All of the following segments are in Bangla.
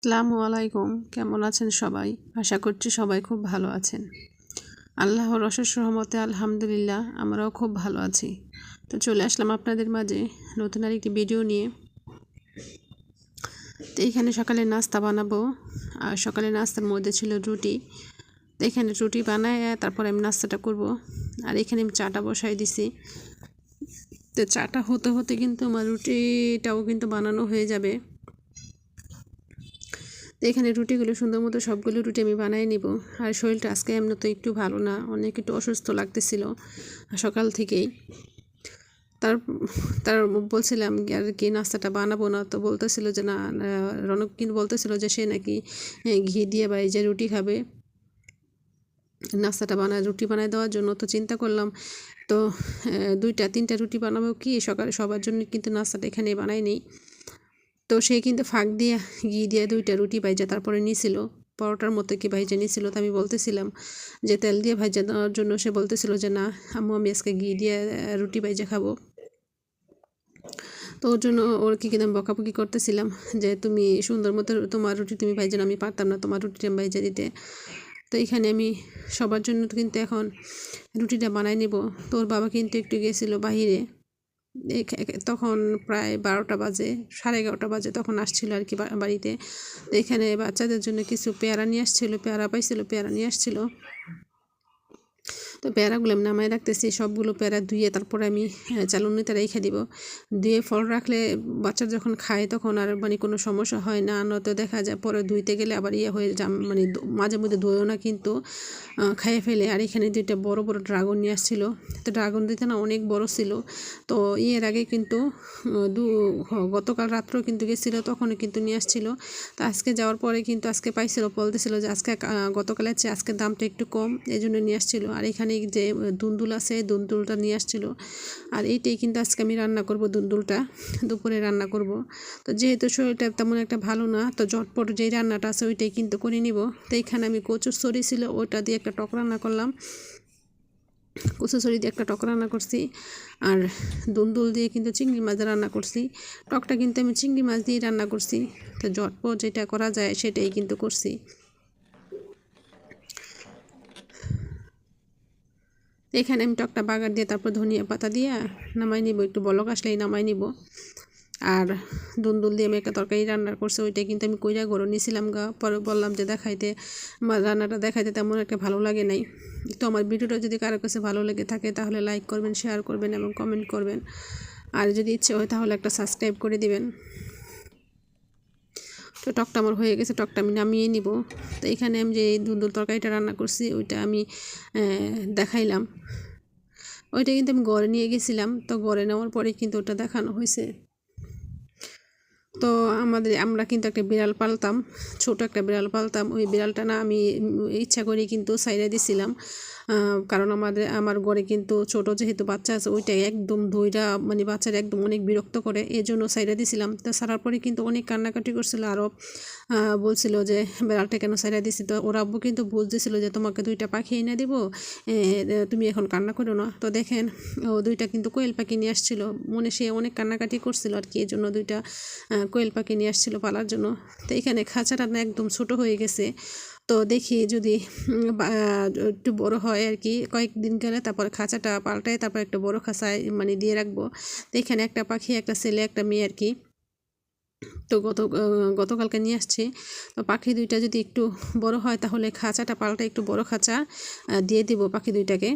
আসসালামু আলাইকুম। কেমন আছেন সবাই? আশা করছি সবাই খুব ভালো আছেন। আল্লাহর অশেষ রহমতে আলহামদুলিল্লাহ আমরাও খুব ভালো আছি। তো চলে আসলাম আপনাদের মাঝে নতুন আরেকটি ভিডিও নিয়ে। তো এখানে সকালে নাস্তা বানাবো, আর সকালে নাস্তার মধ্যে ছিল রুটি। তো এখানে রুটি বানায় তারপরে আমি নাস্তাটা করব। আর এখানে আমি চাটা বসাই দিছি। তো চাটা হতে হতে কিন্তু আমার রুটিটাও কিন্তু বানানো হয়ে যাবে। তো এখানে রুটিগুলো সুন্দর মতো সবগুলো রুটি আমি বানিয়ে নিব। আর শরীরটা আজকে এমনি তো একটু ভালো না, অনেক একটু অসুস্থ লাগতেছিল সকাল থেকেই। তার তার বলছিলাম আর কি নাস্তাটা বানাবো না, তো বলতেছিল যে না, রনক কিন্তু বলতেছিল যে সে নাকি ঘি দিয়ে বা এই যে রুটি খাবে, নাস্তাটা রুটি বানায় দেওয়ার জন্য। তো চিন্তা করলাম তো 2-3টা রুটি বানাবো কি সকালে সবার জন্য, কিন্তু নাস্তাটা এখানে বানাই নেই। তো সে কিন্তু ফাঁক দিয়ে ঘি দিয়ে 2টা রুটি ভাইজা তারপরে নিয়েছিল, পরোটার মতো কি ভাইজা নিয়েছিল। তো আমি বলতেছিলাম যে তেল দিয়ে ভাইজা দেওয়ার জন্য, সে বলতেছিল যে না আম্মু আমি আজকে ঘি দিয়ে রুটি ভাইজা খাবো। তো ওর জন্য ওর কি কিন্তু আমি বকাবকি করতেছিলাম যে তুমি সুন্দর মতো তোমার রুটি তুমি ভাইজা, আমি পারতাম না তোমার রুটিটা ভাইজা দিতে। তো এখানে আমি সবার জন্য কিন্তু এখন রুটিটা বানাই নেব। তো ওর বাবা কিন্তু একটু গেছিলো বাহিরে, তখন প্রায় 12টা বাজে, 11:30 বাজে তখন আসছিল আর কি বাড়িতে। তো এখানে বাচ্চাদের জন্য কিছু পেয়ারা নিয়ে আসছিলো, পেয়ারা পাইছিল, পেয়ারা নিয়ে আসছিলো। তো পেয়ারাগুলো আমি নামায় রাখতেছি, সবগুলো পেয়ারা ধুয়ে তারপরে আমি চালুনিতে রেখে দিব। ধুয়ে ফল রাখলে বাচ্চা যখন খায় তখন আর মানে কোনো সমস্যা হয় না, নয়তো দেখা যায় পরে ধুইতে গেলে আবার হয়ে মানে মাঝে মধ্যে ধুয়েও না কিন্তু খাইয়ে ফেলে। আর এখানে 2টা বড় বড় ড্রাগন নিয়ে আসছিলো। তো ড্রাগন দিতে না অনেক বড় ছিল। তো এর আগে কিন্তু গতকাল রাত্রেও কিন্তু গেছিলো, তখনও কিন্তু নিয়ে আসছিলো। তো আজকে যাওয়ার পরে কিন্তু আজকে পাইছিল, বলতেছিল যে আজকে গতকালের চেয়ে আজকে দামটা একটু কম, এই জন্য নিয়ে আসছিলো। আর এখানে যে দুন্দুল আছে, দুন্দুলটা নিয়ে আসছিলো। আর এইটাই কিন্তু আজকে আমি রান্না করব, দুন্দুলটা দুপুরে রান্না করব। তো যেহেতু শরীরটা তেমন একটা ভালো না, তো ঝটপট যেই রান্নাটা আছে ওইটাই কিন্তু করে নিব। তো এইখানে আমি কচুর সরি ছিল ওইটা দিয়ে একটা টক রান্না করলাম, কচুচড়ি দিয়ে একটা টক রান্না করছি। আর দুন্দুল দিয়ে কিন্তু চিংড়ি মাছ রান্না করছি। টকটা কিন্তু আমি চিংড়ি মাছ দিয়ে রান্না করছি। তো ঝটপট যেটা করা যায় সেটাই কিন্তু করছি। এখানে আমি টকটা বাগার দিয়ে তারপর ধনিয়া পাতা দিয়ে নামাই নিব, একটু বলক আসলেই নামাই নিব। আর দুন্দুল দিয়ে আমি একটা তরকারি রান্না করছি, ওইটা কিন্তু আমি কইরা গরম নিয়েছিলাম পরে বললাম যে দেখাইতে, আমার রান্নাটা দেখাইতে তেমন একটা ভালো লাগে নাই। তো আমার ভিডিওটা যদি কারো কাছে ভালো লেগে থাকে তাহলে লাইক করবেন, শেয়ার করবেন এবং কমেন্ট করবেন। আর যদি ইচ্ছে হয় তাহলে একটা সাবস্ক্রাইব করে দিবেন। তো টকটা আমার হয়ে গেছে, টকটা আমি নামিয়ে নিব। তো এখানে আমি যে দুন্দুল তরকারিটা রান্না করছি ওইটা আমি দেখাইলাম। ওইটা কিন্তু আমি ঘরে নিয়ে গেছিলাম, তো ঘরে নেওয়ার পরে কিন্তু ওটা দেখানো হয়েছে। তো আমরা কিন্তু একটা বিড়াল পালতাম, ছোট একটা বিড়াল পালতাম। ওই বিড়ালটা না আমি ইচ্ছা করে কিন্তু সাইডে দিছিলাম, কারণ আমার ঘরে কিন্তু ছোট যেহেতু বাচ্চা আছে, ওইটাই একদম ধইরা মানে বাচ্চারা একদম অনেক বিরক্ত করে, এই জন্য সাইডে দিছিলাম। তো সারার পরে কিন্তু অনেক কান্নাকাটি করছিল, আরও বলছিল যে বিড়ালটা কেন সাইডে দিছি। তো ওর আব্বু কিন্তু বুঝ দিছিল যে তোমাকে 2টা পাখি এনে দিব, তুমি এখন কান্না করো না। তো দেখেন ও 2টা কিন্তু কোয়েল পাখি নিয়ে আসছিল, মনে সে অনেক কান্নাকাটি করছিল আর কি, এই জন্য 2টা কোয়েল পাখি নিয়ে আসছিল পালার জন্য। তো এখানে খাঁচাটা না একদম ছোট হয়ে গেছে। তো দেখি যদি একটু বড় হয় আর কি, কয়েকদিন গেলে তারপর খাঁচাটা পাল্টায় তারপর একটা বড় খাঁচায় মানে দিয়ে রাখবো। তো এখানে একটা পাখি, একটা ছেলে একটা মেয়ে আর কি। তো গতকালকে নিয়ে আসছি। তো পাখি 2টা যদি একটু বড় হয় তাহলে খাঁচাটা পাল্টে একটু বড় খাঁচা দিয়ে দিব পাখি 2টাকে।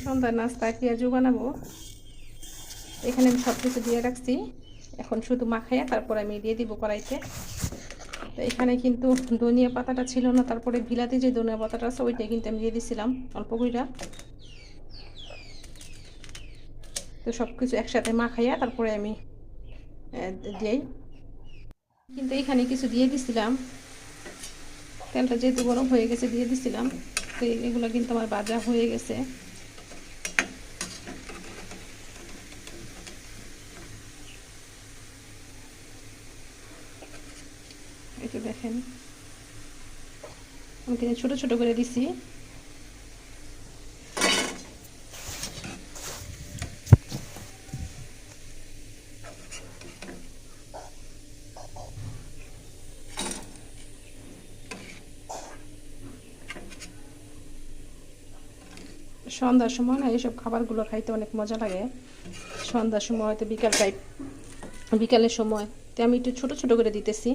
সন্ধ্যার নাস্তা পেঁয়াজু বানাবো। এখানে আমি সব কিছু দিয়ে রাখছি, এখন শুধু মাখাইয়া তারপর আমি দিয়ে দিব কড়াইতে। তো এখানে কিন্তু ধনিয়া পাতাটা ছিল না, তারপরে বিলাতি যে ধনিয়া পাতাটা আছে ওইটা কিন্তু আমি দিয়ে দিছিলাম অল্প কইরা। তো সব কিছু একসাথে মাখাইয়া তারপরে আমি দিই। কিন্তু এখানে কিছু দিয়ে দিছিলাম, তেলটা যেহেতু গরম হয়ে গেছে দিয়ে দিছিলাম। তো এগুলো কিন্তু আমার ভাজা হয়ে গেছে। এটা দেখেন আমি কিন্তু ছোট ছোট করে দিছি। সন্ধ্যার সময় না এইসব খাবারগুলো খাইতে অনেক মজা লাগে। সন্ধ্যার সময় হয়তো বিকালের সময় তো আমি একটু ছোট ছোট করে দিতেছি।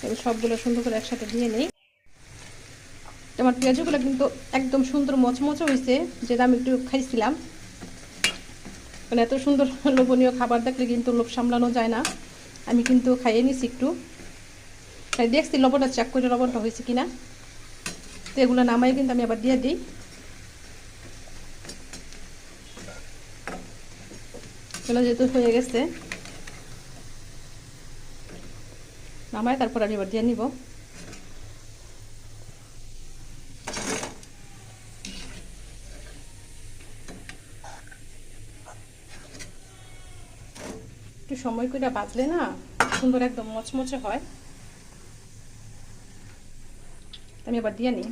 এবার সবগুলো সুন্দর করে একসাথে দিয়ে নিই। আমার পেঁয়াজগুলো কিন্তু একদম সুন্দর মচমচে হয়েছে, যেটা আমি একটু খাইছিলাম। মানে এত সুন্দর লোভনীয় খাবার দেখলে কিন্তু লোভ সামলানো যায় না। আমি কিন্তু খাইয়ে নিছি একটু, তাই দেখছি লবণটা চেক করে লবণটা হয়েছে কিনা। তো এগুলো নামাই কিন্তু আমি আবার দিয়ে দিই। এগুলো যেহেতু হয়ে গেছে নামাই, তারপর আমি এবার দিয়ে নিব। একটু সময় করে বাজলে না সুন্দর একদম মচমচে হয়। আমি এবার দিয়ে নিই।